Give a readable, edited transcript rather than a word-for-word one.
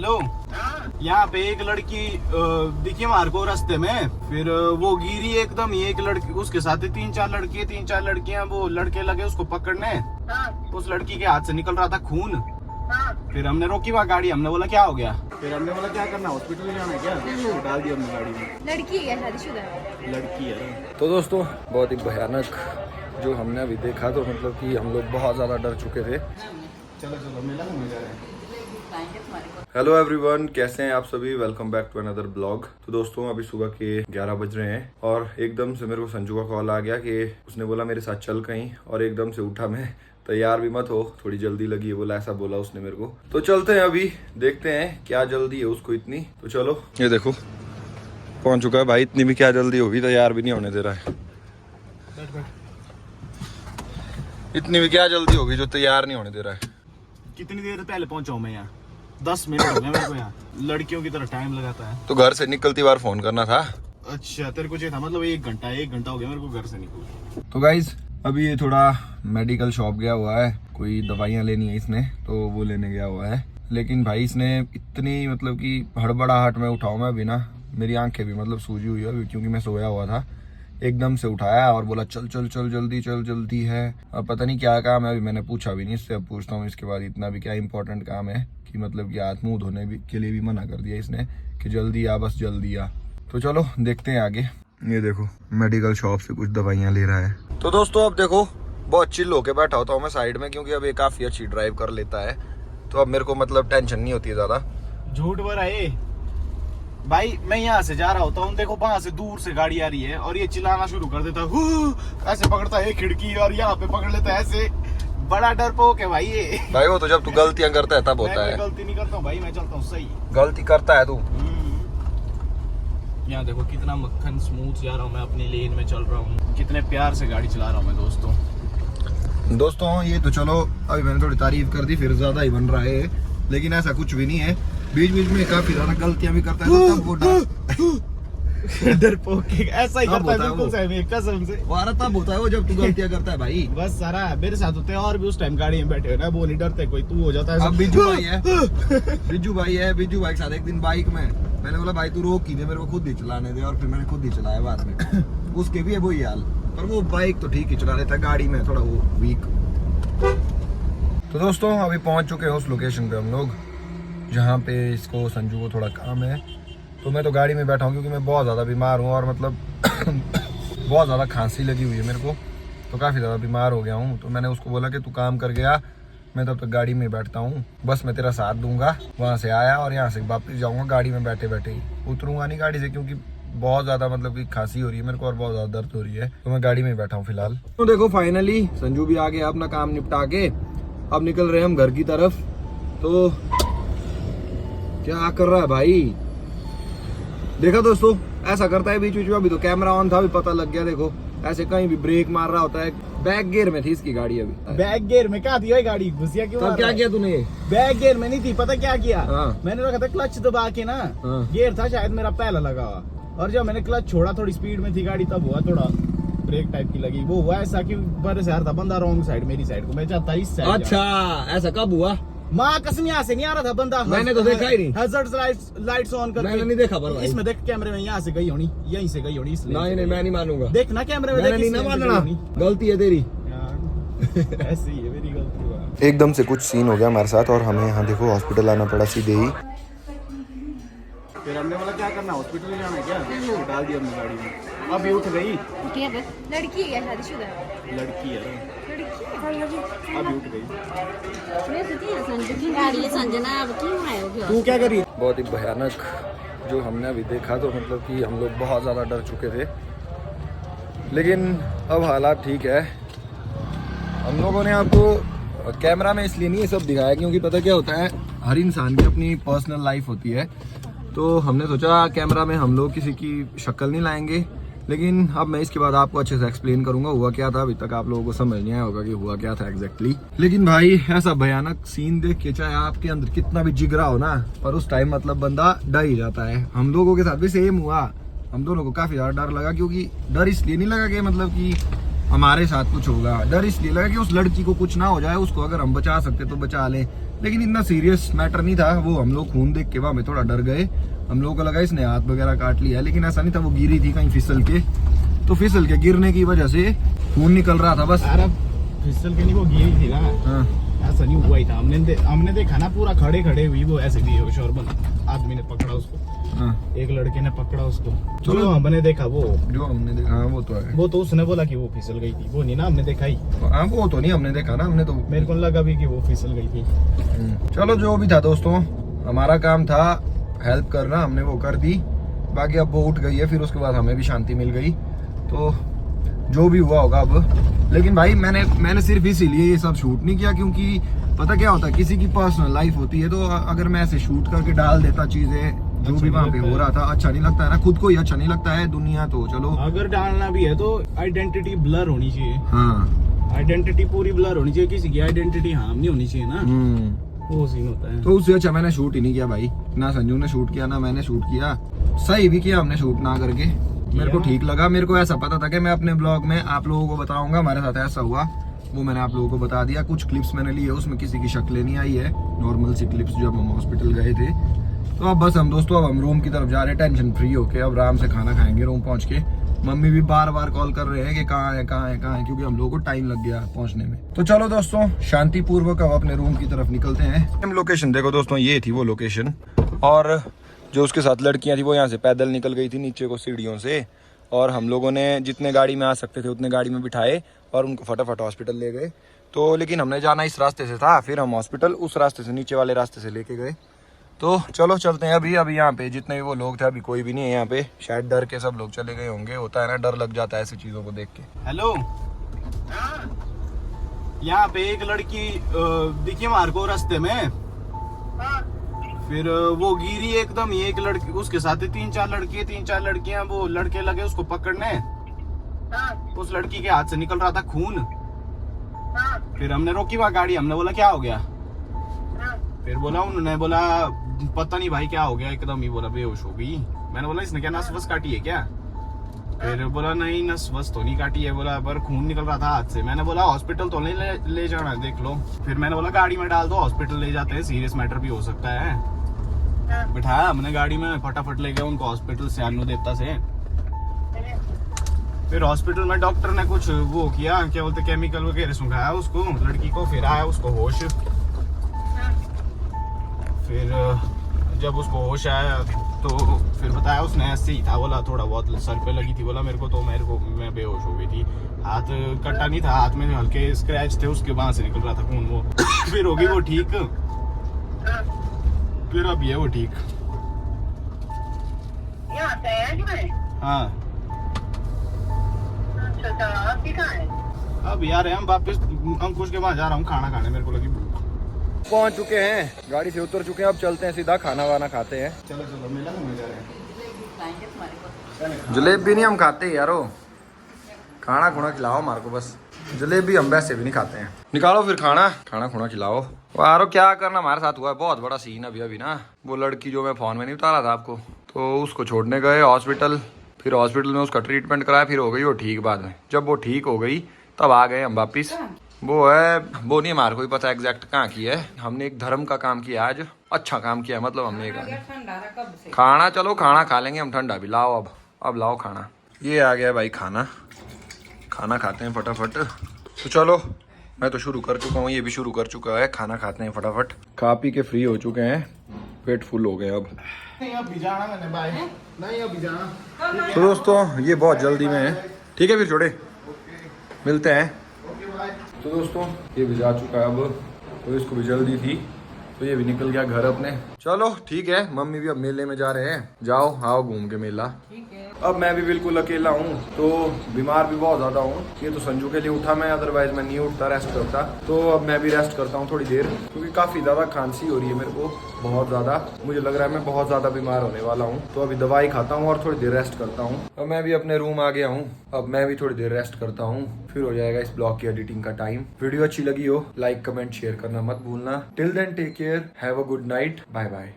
Hello, यहाँ पे एक लड़की दिखी हमारे को रास्ते में, फिर वो गिरी एकदम ही। एक लड़की, उसके साथ तीन चार लड़कियां, वो लड़के लगे उसको पकड़ने। उस लड़की के हाथ से निकल रहा था खून। फिर हमने रोकी वहाँ गाड़ी, हमने बोला क्या हो गया, फिर हमने बोला क्या करना, हॉस्पिटल ले जाना है क्या, तो डाल दिया हमने गाड़ी में। लड़की है, शादीशुदा लड़की है। तो दोस्तों बहुत ही भयानक जो हमने अभी देखा, तो मतलब कि हम लोग बहुत ज़्यादा डर चुके थे। चलो चलो मेला घूमने जा रहे हैं। हेलो एवरीवन, कैसे हैं आप सभी। Welcome back to another blog. तो दोस्तों अभी सुबह के 11 बज रहे हैं और एकदम से मेरे को संजू का कॉल आ गया कि उसने बोला मेरे साथ चल कहीं, और एकदम से उठा मैं। तैयार भी मत हो, थोड़ी जल्दी लगी है, बोला, ऐसा बोला उसने मेरे को। तो चलते हैं, अभी देखते हैं क्या जल्दी है उसको इतनी। तो चलो, ये देखो पहुंच चुका है भाई। इतनी भी क्या जल्दी होगी, तैयार भी नहीं होने दे रहा है। इतनी भी क्या जल्दी होगी जो तैयार नहीं होने दे रहा है। कितनी देर पहले पहुंचा हूँ मैं यहाँ, 10 मिनट हो गए मेरे को। यहाँ लड़कियों की तरह टाइम लगाता है। तो घर से निकलती बार फोन करना था। अच्छा, तेरे को चाहिए था, मतलब 1 घंटा हो गया मेरे को घर से निकल। तो गाइज अभी ये थोड़ा मेडिकल शॉप गया हुआ है, कोई दवाइयाँ लेनी है इसने, तो वो लेने गया हुआ है। लेकिन भाई इसने इतनी मतलब कि हड़बड़ाहट में उठाऊं मैं बिना, मेरी आंखें भी मतलब सूजी हुई है क्योंकि मैं सोया हुआ था। एकदम से उठाया और बोला चल चल चल जल्दी चल, जल्दी है। अब पता नहीं क्या काम है, अभी मैंने पूछा भी नहीं इससे, अब पूछता हूँ इसके बाद। इतना भी क्या इंपॉर्टेंट काम है कि मतलब कि हाथ मुंह धोने भी के लिए भी मना कर दिया इसने कि जल्दी आ, बस जल्दी आ। तो चलो देखते हैं आगे। ये देखो मेडिकल शॉप से कुछ दवाइयाँ ले रहा है। तो दोस्तों अब देखो बहुत चिल होके बैठा होता हूँ मैं साइड में, क्योंकि अब ये काफी अच्छी ड्राइव कर लेता है, तो अब मेरे को मतलब टेंशन नहीं होती है ज्यादा। झूठ भरा है भाई, मैं यहाँ से जा रहा होता हूँ, देखो वहां से दूर से गाड़ी आ रही है और ये चिल्लाना शुरू कर देता है, ऐसे पकड़ता है खिड़की और यहाँ पे पकड़ लेता है ऐसे। बड़ा डरपोक है भाई ये। भाई वो तो जब तू गलतियां करता है तब होता है। गलती नहीं करता हूँ भाई, मैं चलता हूँ सही। गलती करता है तू। यहाँ देखो कितना मक्खन स्मूथ जा रहा हूँ मैं, अपनी लेन में चल रहा हूँ, कितने प्यार से गाड़ी चला रहा हूँ मैं। दोस्तों ये तो चलो अभी मैंने थोड़ी तारीफ कर दी, फिर ज्यादा ही बन रहा है, लेकिन ऐसा कुछ भी नहीं है। बीच बीच में काफी ज्यादा गलतियां भी करता है, तो तब वो डरपोक ऐसा ही करता है बिल्कुल सही, कसम से। वारा तब होता है वो जब तू गलतियां करता है भाई। बस सारा मेरे साथ होते हैं, और भी उस टाइम गाड़ी में बैठे हो ना, वो नहीं डरते कोई, तू हो जाता है। अब बिज्जू भाई है, बिज्जू भाई के साथ एक दिन बाइक में मैंने बोला भाई तू रोक ही दे, मेरे को खुद ही चलाने दे, और फिर मैंने खुद ही चलाया बाद में। उसके भी है वही हाल, पर वो बाइक तो ठीक ही चला लेता है, गाड़ी में थोड़ा वो वीक। तो दोस्तों अभी पहुंच चुके हैं उस लोकेशन पे हम लोग जहाँ पे इसको संजू को थोड़ा काम है। तो मैं तो गाड़ी में बैठा हूँ क्योंकि मैं बहुत ज़्यादा बीमार हूँ, और मतलब बहुत ज़्यादा खांसी लगी हुई है मेरे को, तो काफ़ी ज़्यादा बीमार हो गया हूँ। तो मैंने उसको बोला कि तू काम कर गया, मैं तब तक गाड़ी में बैठता हूँ, बस मैं तेरा साथ दूंगा। वहाँ से आया और यहाँ से वापस जाऊँगा, गाड़ी में बैठे बैठे ही उतरूँगा नहीं गाड़ी से, क्योंकि बहुत ज़्यादा मतलब कि खांसी हो रही है मेरे को और बहुत ज़्यादा दर्द हो रही है, तो मैं गाड़ी में बैठा हूँ फिलहाल। तो देखो फाइनली संजू भी आ गया अपना काम निपटा के, अब निकल रहे हैं हम घर की तरफ। तो क्या कर रहा है भाई, देखा दोस्तों ऐसा करता है बीच बीच में। अभी तो कैमरा ऑन था, अभी पता लग गया। देखो ऐसे कहीं भी ब्रेक मार रहा होता है। बैक गियर में थी इसकी गाड़ी अभी। बैक गियर में क्या थी गाड़ी, घुसिया क्यों? तब क्या किया तूने? बैक गियर में नहीं थी, पता क्या किया? हाँ। मैंने रखा था क्लच दबा के ना, गियर था शायद मेरा पहला लगा हुआ, और जब मैंने क्लच छोड़ा थोड़ी स्पीड में थी गाड़ी, तब हुआ थोड़ा ब्रेक टाइप की लगी। वो हुआ ऐसा कि बड़े से आ रहा था बंदा रॉन्ग साइड, मेरी साइड को, मैं चाहता इस साइड। अच्छा ऐसा कब हुआ? माँ कसम यहाँ से नहीं आ रहा था बंदा, मैंने तो देखा ही नहीं। हैजर्ड लाइट्स ऑन करके मैंने नहीं देखा पर भाई। इसमें देख कैमरे में, यहाँ से गई होनी, यहीं से गई होनी, इसलिए नहीं मैं नहीं मानूंगा। देखना कैमरे में, नहीं ना मानना, गलती है तेरी। ऐसे ही है, मेरी गलती हुआ। एकदम से कुछ सीन हो गया हमारे साथ और हमें यहाँ देखो हॉस्पिटल आना पड़ा सीधे ही। फिर हमने बोला क्या करना, हॉस्पिटल जाना है क्या, तो डाल दिया हमने गाड़ी में। अभी उठ गई। लड़की है, शादीशुदा लड़की है, अभी उठ गई। तू क्या करी? बहुत ही भयानक जो हमने अभी देखा, तो मतलब कि हम लोग बहुत ज़्यादा डर चुके थे, लेकिन अब हालात ठीक है। हम लोगों ने आपको कैमरा में इसलिए नहीं ये सब दिखाया क्योंकि पता क्या होता है, हर इंसान की अपनी पर्सनल लाइफ होती है, तो हमने सोचा कैमरा में हम लोग किसी की शक्ल नहीं लाएंगे। लेकिन अब मैं इसके बाद आपको अच्छे से एक्सप्लेन करूंगा हुआ क्या था। अभी तक आप लोगों को समझ नहीं आया होगा कि हुआ क्या था एग्जैक्टली। लेकिन भाई ऐसा भयानक सीन देख के चाहे आपके अंदर कितना भी जिगरा हो ना, पर उस टाइम मतलब बंदा डर ही जाता है। हम लोगों के साथ भी सेम हुआ, हम दोनों को काफी ज्यादा डर लगा, क्योंकि डर इसलिए नहीं लगा कि मतलब कि हमारे साथ कुछ होगा। डर इसलिए लगा कि उस लड़की को कुछ ना हो जाए, उसको अगर हम बचा सकते तो बचा लें, लेकिन इतना सीरियस मैटर नहीं था। वो हम लोग खून देख के वहाँ में थोड़ा डर गए, हम लोगों को लगा इसने हाथ वगैरह काट लिया, लेकिन ऐसा नहीं था। वो गिरी थी कहीं फिसल के, तो फिसल के गिरने की वजह से खून निकल रहा था बस। फिसल के नहीं, वो गिरी थी ना। हाँ ऐसा नहीं हुआ ही था। हमने देखा ना पूरा खड़े खड़े हुई वो ऐसे बेहोश आदमी ने पकड़ा उसको। हाँ एक लड़के ने पकड़ा उसको। चलो हमने देखा वो जो हमने देखा, हाँ वो तो है। वो तो उसने बोला कि वो फिसल गई थी, वो नहीं ना हमने देखा ही। हाँ वो तो नहीं हमने देखा ना, हमने तो मेरे को लगा भी कि वो फिसल गई थी। चलो जो भी था दोस्तों, हमारा काम था हेल्प करना, हमने वो कर दी। बाकी अब वो उठ गई है, फिर उसके बाद हमें भी शांति मिल गई। तो जो भी हुआ होगा अब। लेकिन भाई मैंने सिर्फ इसीलिए ये सब शूट नहीं किया क्योंकि पता क्या होता है, किसी की पर्सनल लाइफ होती है, तो अगर मैं ऐसे शूट करके डाल देता चीजें जो भी वहाँ पे हो रहा था, अच्छा नहीं लगता है ना, खुद को ही अच्छा नहीं लगता है। दुनिया तो चलो अगर डालना भी है तो आइडेंटिटी ब्लर होनी चाहिए। हाँ आइडेंटिटी पूरी ब्लर होनी चाहिए, किसी की आइडेंटिटी हार्म नहीं होनी चाहिए ना। वो सीन होता है। तो उससे अच्छा मैंने शूट ही नहीं किया भाई, ना संजू ने शूट किया ना मैंने शूट किया। सही भी किया हमने शूट ना करके, मेरे को ठीक लगा। मेरे को ऐसा पता था कि मैं अपने ब्लॉग में आप लोगों को बताऊंगा हमारे साथ ऐसा हुआ, वो मैंने आप लोगों को बता दिया। कुछ क्लिप्स मैंने लिए, उसमें किसी की शक्लें नहीं आई है, नॉर्मल सी क्लिप्स जब हम हॉस्पिटल गए थे। तो अब बस हम दोस्तों, अब हम रूम की तरफ जा रहे हैं टेंशन फ्री होके। अब आराम से खाना खाएंगे रूम पहुंच के। मम्मी भी बार बार कॉल कर रहे हैं कि कहाँ है कहाँ है कहाँ है, क्योंकि हम लोगों को टाइम लग गया पहुंचने में। तो चलो दोस्तों, शांति पूर्वक अब अपने रूम की तरफ निकलते हैं। हम लोकेशन देखो दोस्तों, ये थी वो लोकेशन, और जो उसके साथ लड़कियां थी वो यहाँ से पैदल निकल गई थी नीचे को सीढ़ियों से, और हम लोगों ने जितने गाड़ी में आ सकते थे उतने गाड़ी में बिठाए और उनको फटाफट हॉस्पिटल ले गए। तो लेकिन हमने जाना इस रास्ते से था, फिर हम हॉस्पिटल उस रास्ते से, नीचे वाले रास्ते से लेके गए। तो चलो चलते हैं अभी यहाँ पे जितने भी वो लोग थे, अभी कोई भी नहीं है यहाँ पे। शायद डर के सब लोग चले गए होंगे, होता है ना, डर लग जाता है ऐसी चीजों को देख के। हेलो, यहाँ पे एक लड़की दिखी हमारे को रास्ते में। फिर वो गिरी एकदम ही, एक लड़की उसके साथ तीन चार लड़कियां, वो लड़के लगे उसको पकड़ने। उस लड़की के हाथ से निकल रहा था खून। फिर हमने रोकी वहाँ गाड़ी, हमने बोला क्या हो गया। फिर बोला, उन्होंने बोला पता नहीं भाई क्या हो गया, एकदम ही बोला बेहोश हो गई। मैंने बोला इसने क्या नस वस काटी है क्या। फिर बोला नहीं नस वस तो नहीं काटी है, बोला पर खून निकल रहा था हाथ से। मैंने बोला हॉस्पिटल तो नहीं ले जाना, देख लो। फिर मैंने बोला गाड़ी में डाल दो, हॉस्पिटल ले जाते हैं, सीरियस मैटर भी हो सकता है। बिठाया हमने गाड़ी में, फटाफट ले गया उनको हॉस्पिटल से, अन्नू देवता से। फिर हॉस्पिटल में डॉक्टर ने कुछ वो किया, क्या बोलते, केमिकल वगैरह सुखाया उसको, लड़की को। फिर आया उसको होश। फिर जब उसको होश आया तो फिर बताया उसने ऐसे ही था, बोला थोड़ा बहुत सर पे लगी थी, बोला मेरे को मैं बेहोश हो गई थी। हाथ कटा नहीं था, हाथ में हल्के स्क्रैच थे उसके, वहां से निकल रहा था खून वो। फिर होगी वो ठीक, फिर अब ये वो ठीक। हाँ अब यार हम वापस अंकुश के वहां जा रहा हूँ खाना खाने, मेरे को लगी भूख। पहुंच चुके हैं, गाड़ी से उतर चुके हैं, अब चलते हैं सीधा खाना वाना खाते हैं। चलो चलो मेला घूमने जा रहे हैं। जलेबी नहीं हम खाते यारो, खाना खुना खिलाओ हमारे को बस। जलेबी हम वैसे भी नहीं खाते हैं। निकालो फिर खाना खुना खिलाओ। यारो क्या करना हमारे साथ हुआ है, बहुत बड़ा सीन अभी ना। वो लड़की जो मैं फोन में नहीं उतारा था आपको, तो उसको छोड़ने गए हॉस्पिटल। फिर हॉस्पिटल में उसका ट्रीटमेंट कराया, फिर हो गई वो ठीक। बाद में जब वो ठीक हो गई तब आ गए हम वापिस। वो है वो नहीं हमारे को ही पता एग्जैक्ट कहाँ की है। हमने एक धर्म का काम किया आज, अच्छा काम किया, मतलब हमने एक खाना, चलो खाना खा लेंगे हम, ठंडा भी लाओ। अब लाओ खाना। ये आ गया भाई खाना खाते हैं फटाफट। तो चलो मैं तो शुरू कर चुका हूँ, ये भी शुरू कर चुका है। खाना खाते हैं फटाफट, खा पी के फ्री हो चुके हैं, पेट फुल हो गए अब। नहीं अब भी जाना मैंने, बाय। नहीं अब भी जाना। तो दोस्तों ये बहुत जल्दी में है, ठीक है फिर छोड़े मिलते हैं। तो दोस्तों ये भी जा चुका है अब, तो इसको भी जल्दी थी तो ये भी निकल गया घर अपने। चलो ठीक है, मम्मी भी अब मेले में जा रहे हैं, जाओ आओ घूम के मेला। अब मैं भी बिल्कुल अकेला हूँ, तो बीमार भी बहुत ज्यादा हूँ। ये तो संजू के लिए उठा मैं, अदरवाइज मैं नहीं उठता, रेस्ट करता। तो अब मैं भी रेस्ट करता हूँ थोड़ी देर, क्योंकि काफी ज्यादा खांसी हो रही है मेरे को, बहुत ज्यादा। मुझे लग रहा है मैं बहुत ज्यादा बीमार होने वाला हूँ। तो अभी दवाई खाता हूँ और थोड़ी देर रेस्ट करता हूँ। अब मैं भी अपने रूम आ गया हूँ, अब मैं भी थोड़ी देर रेस्ट करता हूँ, फिर हो जाएगा इस ब्लॉग की एडिटिंग का टाइम। वीडियो अच्छी लगी हो लाइक कमेंट शेयर करना मत भूलना। Till then take care, have a good night, bye bye.